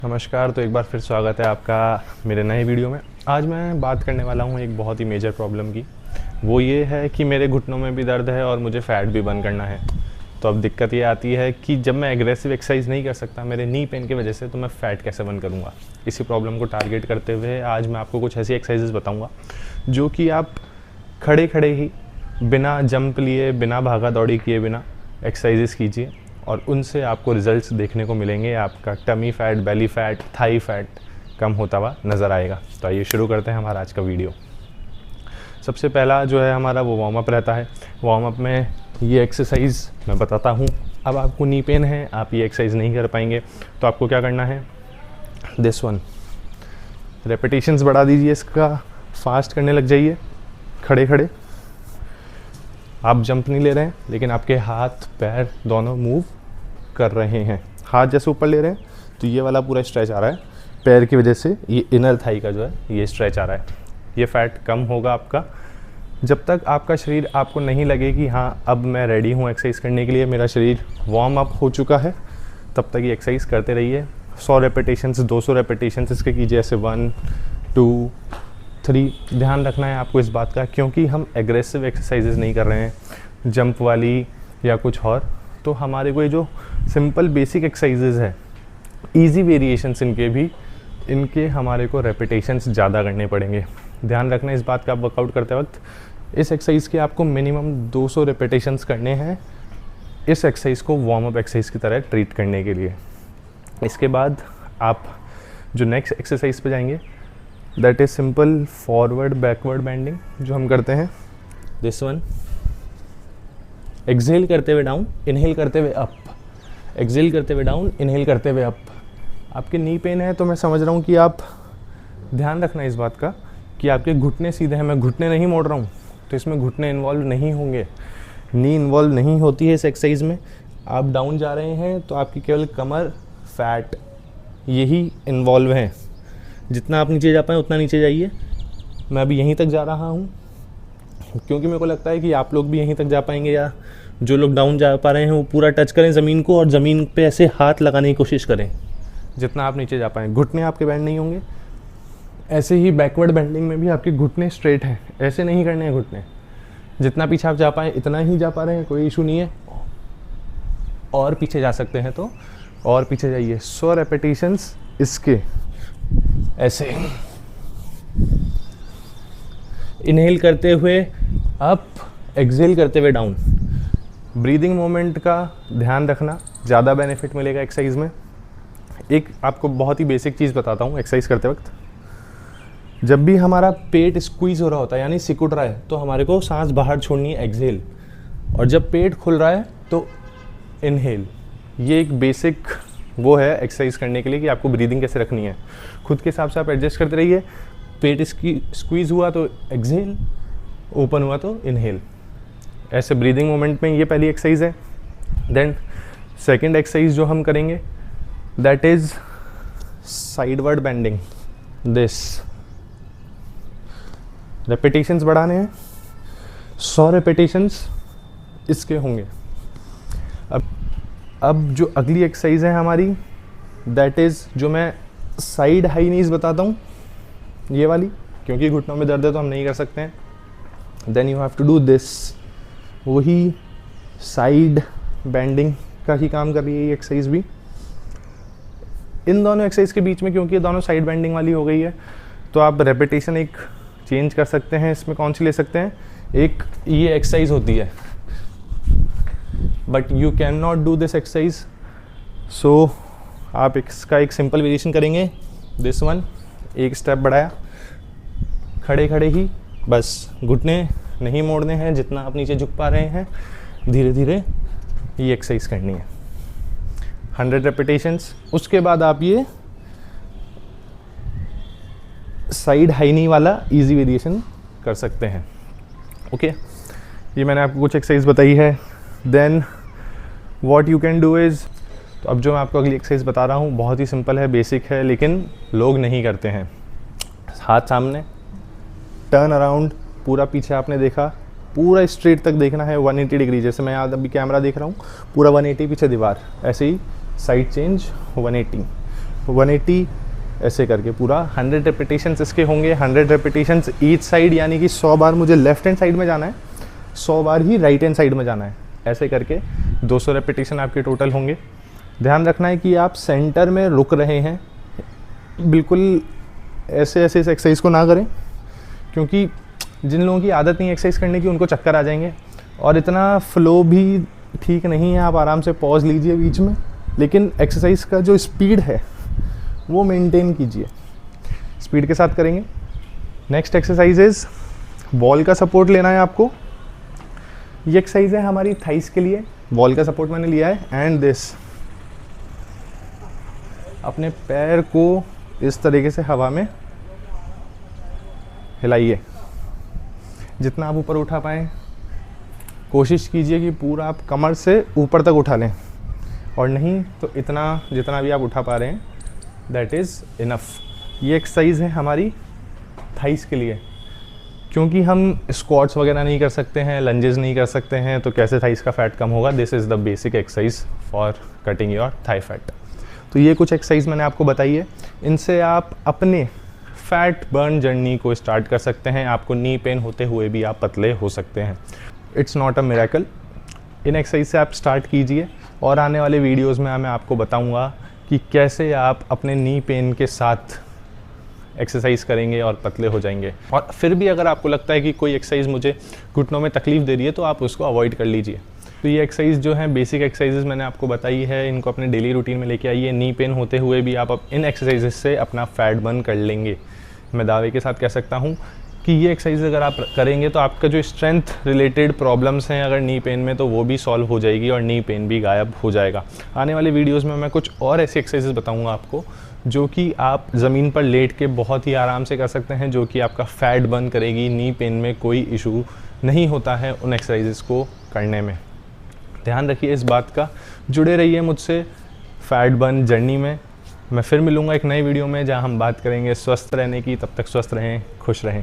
नमस्कार। तो एक बार फिर स्वागत है आपका मेरे नए वीडियो में। आज मैं बात करने वाला हूँ एक बहुत ही मेजर प्रॉब्लम की। वो ये है कि मेरे घुटनों में भी दर्द है और मुझे फ़ैट भी बर्न करना है। तो अब दिक्कत ये आती है कि जब मैं एग्रेसिव एक्सरसाइज नहीं कर सकता मेरे नी पेन की वजह से, तो मैं फ़ैट कैसे बर्न करूँगा। इसी प्रॉब्लम को टारगेट करते हुए आज मैं आपको कुछ ऐसी एक्सरसाइजेज बताऊँगा जो कि आप खड़े खड़े ही बिना जंप लिए, बिना भागा दौड़ी किए बिना एक्सरसाइजेस कीजिए और उनसे आपको रिजल्ट्स देखने को मिलेंगे। आपका tummy fat, belly fat, thigh fat कम होता हुआ नज़र आएगा। तो आइए शुरू करते हैं हमारा आज का वीडियो। सबसे पहला जो है हमारा वो वार्म अप रहता है। वार्म अप में ये एक्सरसाइज मैं बताता हूँ। अब आपको नी पेन है, आप ये एक्सरसाइज नहीं कर पाएंगे, तो आपको क्या करना है, दिस वन, रेपिटेशंस बढ़ा दीजिए, इसका फास्ट करने लग जाइए खड़े खड़े। आप जंप नहीं ले रहे हैं लेकिन आपके हाथ पैर दोनों मूव कर रहे हैं। हाथ जैसे ऊपर ले रहे हैं तो ये वाला पूरा स्ट्रेच आ रहा है, पैर की वजह से ये इनर थाई का जो है ये स्ट्रेच आ रहा है। ये फैट कम होगा आपका जब तक आपका शरीर आपको नहीं लगे कि हाँ अब मैं रेडी हूँ एक्सरसाइज करने के लिए, मेरा शरीर वार्म अप हो चुका है। तब तक ये एक्सरसाइज करते रहिए। 100 रेपिटेशंस, 200 रेपिटेशंस इसके कीजिए, ऐसे 1 2 3। ध्यान रखना है आपको इस बात का, क्योंकि हम एग्रेसिव एक्सरसाइजेज नहीं कर रहे हैं जंप वाली या कुछ और। तो हमारे को ये जो सिंपल बेसिक एक्सरसाइजेज है, इजी वेरिएशंस इनके हमारे को रेपिटेशंस ज़्यादा करने पड़ेंगे। ध्यान रखना इस बात का, आप वर्कआउट करते वक्त इस एक्सरसाइज के आपको मिनिमम 200 रेपिटेशंस करने हैं इस एक्सरसाइज को वार्म अप एक्सरसाइज की तरह ट्रीट करने के लिए। इसके बाद आप जो नेक्स्ट एक्सरसाइज पे जाएंगे, that is simple forward backward bending जो हम करते हैं। दिस वन, एक्सहेल करते हुए डाउन, इनहेल करते हुए अप, एक्सहेल करते हुए डाउन, इनहेल करते हुए अप। आपके नी पेन है तो मैं समझ रहा हूँ कि आप ध्यान रखना इस बात का कि आपके घुटने सीधे हैं। मैं घुटने नहीं मोड़ रहा हूँ तो इसमें घुटने इन्वॉल्व नहीं होंगे, नी इन्वॉल्व नहीं होती है इस एक्सरसाइज में। आप डाउन जा रहे हैं तो आपकी केवल कमर, फैट यही इन्वॉल्व हैं। जितना आप नीचे जा पाएँ उतना नीचे जाइए। मैं अभी यहीं तक जा रहा हूँ क्योंकि मेरे को लगता है कि आप लोग भी यहीं तक जा पाएंगे, या जो लोग डाउन जा पा रहे हैं वो पूरा टच करें ज़मीन को और ज़मीन पे ऐसे हाथ लगाने की कोशिश करें जितना आप नीचे जा पाएँ। घुटने आपके बेंड नहीं होंगे। ऐसे ही बैकवर्ड बेंडिंग में भी आपके घुटने स्ट्रेट हैं, ऐसे नहीं करने हैं घुटने। जितना पीछे आप जा पाएँ इतना ही जा पा रहे हैं, कोई इशू नहीं है। और पीछे जा सकते हैं तो और पीछे जाइए। 100 रेपिटेशंस इसके ऐसे, इनहेल करते हुए अप, एक्सहेल करते हुए डाउन। ब्रीदिंग मोमेंट का ध्यान रखना, ज़्यादा बेनिफिट मिलेगा एक्सरसाइज में। एक आपको बहुत ही बेसिक चीज़ बताता हूँ एक्सरसाइज करते वक्त। जब भी हमारा पेट स्क्वीज़ हो रहा होता है यानी सिकुड़ रहा है तो हमारे को सांस बाहर छोड़नी है, एक्सहेल। और जब पेट खुल रहा है तो इनहेल। ये एक बेसिक वो है एक्सरसाइज करने के लिए कि आपको ब्रीदिंग कैसे रखनी है। खुद के हिसाब से आप एडजस्ट करते रहिए। पेट इसकी स्क्वीज़ हुआ तो एक्सहेल, ओपन हुआ तो इनहेल। ऐसे ब्रीदिंग मोमेंट में ये पहली एक्सरसाइज है। देन सेकंड एक्सरसाइज जो हम करेंगे that is sideward bending. This repetitions बढ़ाने हैं, 100 रेपिटेशंस इसके होंगे। अब जो अगली एक्सरसाइज है हमारी दैट इज़ जो मैं साइड हाई नीज बताता हूँ, ये वाली, क्योंकि घुटनों में दर्द है तो हम नहीं कर सकते हैं। Then you have to do this. वही साइड बेंडिंग का ही काम कर रही है ये एक्सरसाइज भी। इन दोनों एक्सरसाइज के बीच में, क्योंकि ये दोनों साइड बेंडिंग वाली हो गई है, तो आप रेपिटेशन एक चेंज कर सकते हैं। इसमें कौन सी ले सकते हैं, एक ये एक्सरसाइज होती है but you can not do this exercise. So आप इसका एक सिंपल वेरिएशन करेंगे। दिस वन, एक स्टेप बढ़ाया, खड़े खड़े ही बस घुटने नहीं मोड़ने हैं, जितना आप नीचे झुक पा रहे हैं धीरे धीरे ये एक्सरसाइज करनी है। 100 रेपिटेशंस। उसके बाद आप ये साइड हाई नी वाला इजी वेरिएशन कर सकते हैं। ओके, ये मैंने आपको कुछ एक्सरसाइज बताई है। Then what you can do is, तो अब जो मैं आपको अगली एक्सरसाइज बता रहा हूँ बहुत ही सिंपल है, बेसिक है, लेकिन लोग नहीं करते हैं। हाथ सामने, टर्न अराउंड, पूरा पीछे आपने देखा, पूरा स्ट्रेट तक देखना है 180 डिग्री। जैसे मैं यहाँ अभी कैमरा देख रहा हूँ, पूरा 180 पीछे दीवार, ऐसे ही साइड चेंज 180। 180 ऐसे करके पूरा 100 रेपिटेशंस इसके होंगे। 100 रेपिटेशंस ईच साइड, यानी कि 100 बार मुझे लेफ्ट हैंड साइड में जाना है, 100 बार ही राइट हैंड साइड में जाना है। ऐसे करके 200 रेपिटेशन आपके टोटल होंगे। ध्यान रखना है कि आप सेंटर में रुक रहे हैं, बिल्कुल ऐसे ऐसे इस एक्सरसाइज को ना करें, क्योंकि जिन लोगों की आदत नहीं एक्सरसाइज करने की उनको चक्कर आ जाएंगे और इतना फ्लो भी ठीक नहीं है। आप आराम से पॉज लीजिए बीच में, लेकिन एक्सरसाइज का जो स्पीड है वो मेंटेन कीजिए, स्पीड के साथ करेंगे। नेक्स्ट एक्सरसाइज इज वॉल का सपोर्ट लेना है आपको। ये एक्सरसाइज है हमारी थाइस के लिए, वॉल का सपोर्ट मैंने लिया है। एंड दिस, अपने पैर को इस तरीके से हवा में हिलाइए, जितना आप ऊपर उठा पाएँ। कोशिश कीजिए कि पूरा आप कमर से ऊपर तक उठा लें, और नहीं तो इतना जितना भी आप उठा पा रहे हैं दैट इज़ इनफ। ये एक्सरसाइज है हमारी थाइस के लिए, क्योंकि हम स्क्वाट्स वगैरह नहीं कर सकते हैं, लंजेस नहीं कर सकते हैं, तो कैसे थाइस का फैट कम होगा। This is the basic exercise for cutting your Thai fat. तो ये कुछ एक्सरसाइज मैंने आपको बताई है, इनसे आप अपने फैट बर्न जर्नी को स्टार्ट कर सकते हैं। आपको नी पेन होते हुए भी आप पतले हो सकते हैं। It's not a miracle. In exercise से आप स्टार्ट कीजिए, और आने वाले वीडियोस में मैं आपको बताऊंगा कि कैसे आप अपने नी पेन के साथ एक्सरसाइज करेंगे और पतले हो जाएंगे। और फिर भी अगर आपको लगता है कि कोई एक्सरसाइज मुझे घुटनों में तकलीफ दे रही है, तो आप उसको अवॉइड कर लीजिए। तो ये एक्सरसाइज जो है, बेसिक एक्सरसाइजेज मैंने आपको बताई है, इनको अपने डेली रूटीन में लेके आइए। नी पेन होते हुए भी आप इन एक्सरसाइजेज से अपना फैट बर्न कर लेंगे। मैं दावे के साथ कह सकता हूँ कि ये एक्सरसाइज अगर आप करेंगे तो आपका जो स्ट्रेंथ रिलेटेड प्रॉब्लम्स हैं अगर नी पेन में, तो वो भी सॉल्व हो जाएगी और नी पेन भी गायब हो जाएगा। आने वाले वीडियोस में मैं कुछ और ऐसी एक्सरसाइजेस बताऊंगा आपको, जो कि आप ज़मीन पर लेट के बहुत ही आराम से कर सकते हैं, जो कि आपका फैट बर्न करेगी। नी पेन में कोई इशू नहीं होता है उन एक्सरसाइजेस को करने में। ध्यान रखिए इस बात का, जुड़े रहिए मुझसे फैट बर्न जर्नी में। मैं फिर मिलूँगा एक नई वीडियो में, जहाँ हम बात करेंगे स्वस्थ रहने की। तब तक स्वस्थ रहें, खुश रहें।